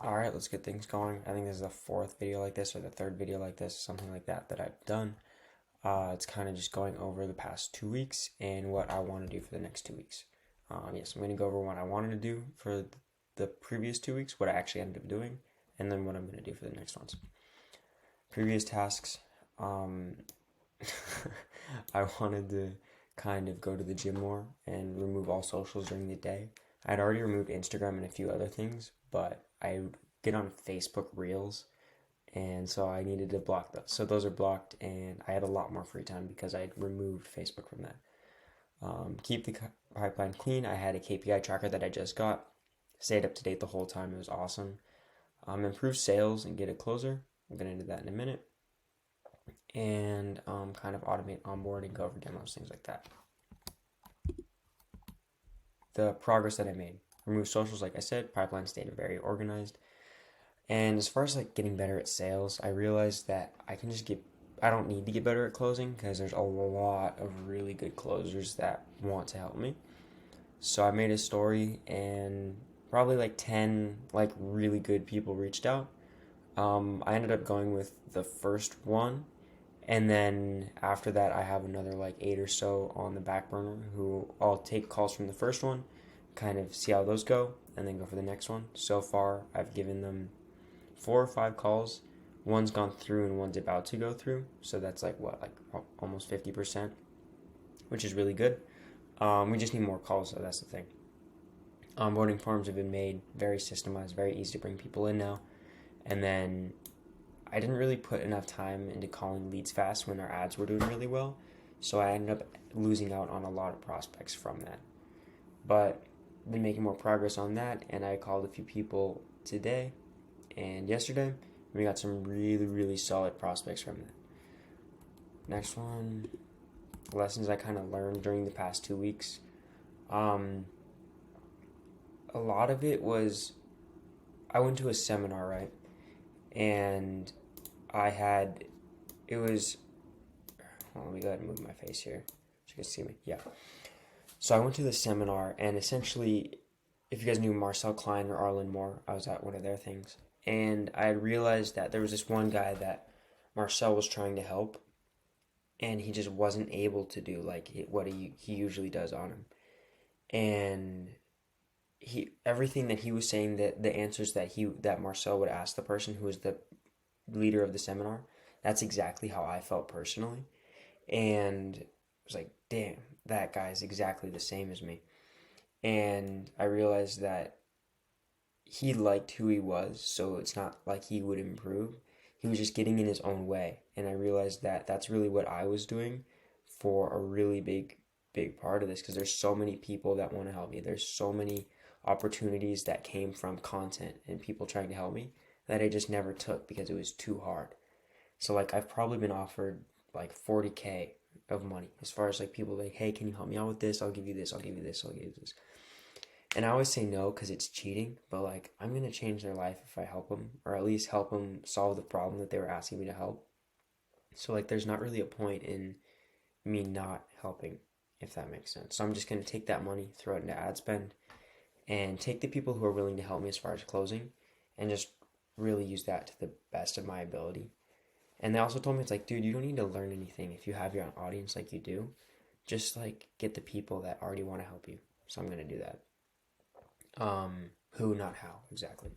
Alright, let's get things going. I think this is the fourth video like this or the third video like this, something like that I've done. It's kind of just going over the past 2 weeks and what I want to do for the next 2 weeks. Yes, I'm going to go over what I wanted to do for the previous 2 weeks, what I actually ended up doing, and then what I'm going to do for the next ones. Previous tasks, I wanted to kind of go to the gym more and remove all socials during the day. I'd already removed Instagram and a few other things, but I would get on Facebook Reels, and so I needed to block those. So those are blocked, and I had a lot more free time because I had removed Facebook from that. Keep the pipeline clean. I had a KPI tracker that I just got. Stayed up to date the whole time. It was awesome. Improve sales and get a closer. I'm going to do that in a minute. And kind of automate onboarding, go over demos, things like that. The progress that I made. Remove socials, like I said. Pipeline stayed very organized. And as far as like getting better at sales, I realized that I don't need to get better at closing because there's a lot of really good closers that want to help me. So I made a story and probably like 10 like really good people reached out. I ended up going with the first one, and then after that I have another like 8 or so on the back burner who I'll take calls from the first one, kind of see how those go, and then go for the next one. So far I've given them 4 or 5 calls. One's gone through and one's about to go through. So that's like almost 50%, which is really good. We just need more calls, so that's the thing. Onboarding forms have been made very systemized, very easy to bring people in now. And then I didn't really put enough time into calling leads fast when our ads were doing really well. So I ended up losing out on a lot of prospects from that. But been making more progress on that, and I called a few people today and yesterday. We got some really, really solid prospects from that. Next one, lessons I kind of learned during the past 2 weeks. A lot of it was, I went to a seminar, right? And it was, let me go ahead and move my face here so you can see me. Yeah. So I went to the seminar, and essentially, if you guys knew Marcel Klein or Arlen Moore, I was at one of their things. And I realized that there was this one guy that Marcel was trying to help, and he just wasn't able to do like what he usually does on him. And everything that he was saying, that the answers that Marcel would ask the person who was the leader of the seminar, that's exactly how I felt personally. And I was like, damn, that guy's exactly the same as me. And I realized that he liked who he was, so it's not like he would improve. He was just getting in his own way. And I realized that that's really what I was doing for a really big part of this, because there's so many people that want to help me. There's so many opportunities that came from content and people trying to help me that I just never took because it was too hard. So like I've probably been offered like 40K of money, as far as like people like, hey, can you help me out with this? I'll give you this, I'll give you this, I'll give you this. And I always say no because it's cheating, but like I'm going to change their life if I help them, or at least help them solve the problem that they were asking me to help. So like there's not really a point in me not helping, if that makes sense. So I'm just going to take that money, throw it into ad spend, and take the people who are willing to help me as far as closing, and just really use that to the best of my ability. And they also told me, it's like, dude, you don't need to learn anything if you have your own audience like you do. Just like get the people that already want to help you. So I'm going to do that. Who, not how, exactly.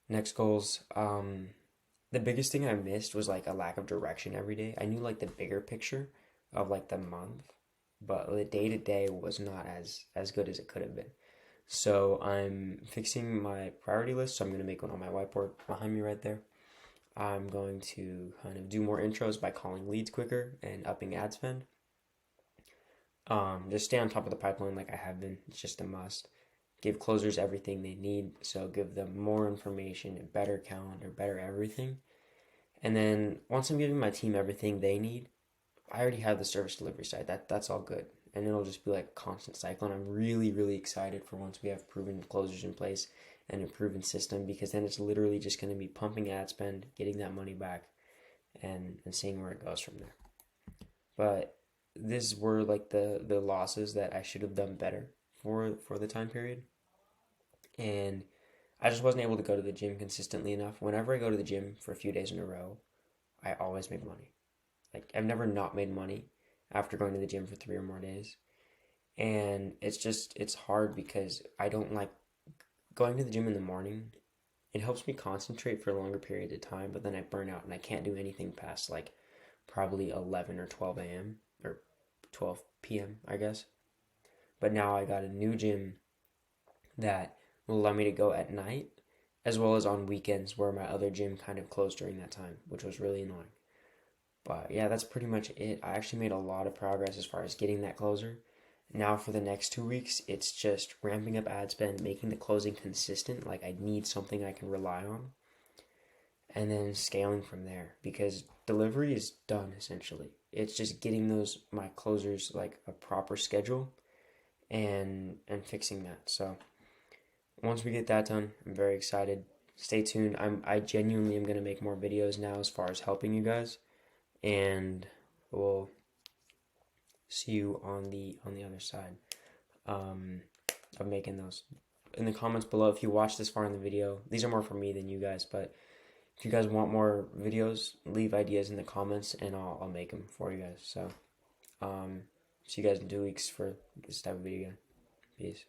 Next goals. The biggest thing I missed was like a lack of direction every day. I knew like the bigger picture of like the month, but the day to day was not as good as it could have been. So I'm fixing my priority list. So I'm going to make one on my whiteboard behind me right there. I'm going to kind of do more intros by calling leads quicker and upping ad spend. Just stay on top of the pipeline like I have been. It's just a must. Give closers everything they need. So give them more information, a better calendar, better everything. And then once I'm giving my team everything they need, I already have the service delivery side. That's all good. And it'll just be like a constant cycle. And I'm really, really excited for once we have proven closers in place and a proven system, because then it's literally just going to be pumping ad spend, getting that money back, and seeing where it goes from there. But these were like the losses that I should have done better for the time period. And I just wasn't able to go to the gym consistently enough. Whenever I go to the gym for a few days in a row, I always make money. Like, I've never not made money after going to the gym for 3 or more days. And it's hard because I don't like going to the gym in the morning. It helps me concentrate for a longer period of time, but then I burn out and I can't do anything past like probably 11 or 12 a.m. or 12 p.m., I guess. But now I got a new gym that will allow me to go at night as well as on weekends where my other gym kind of closed during that time, which was really annoying. But yeah, that's pretty much it. I actually made a lot of progress as far as getting that closer. Now for the next 2 weeks, it's just ramping up ad spend, making the closing consistent. Like I need something I can rely on, and then scaling from there because delivery is done essentially. It's just getting those my closers like a proper schedule and fixing that. So once we get that done, I'm very excited. Stay tuned. I genuinely am gonna make more videos now as far as helping you guys, and we'll see you on the other side um, of making those. In the comments below, if you watch this far in the video, these are more for me than you guys, but if you guys want more videos, leave ideas in the comments and I'll make them for you guys. So, see you guys in 2 weeks for this type of video again. Peace.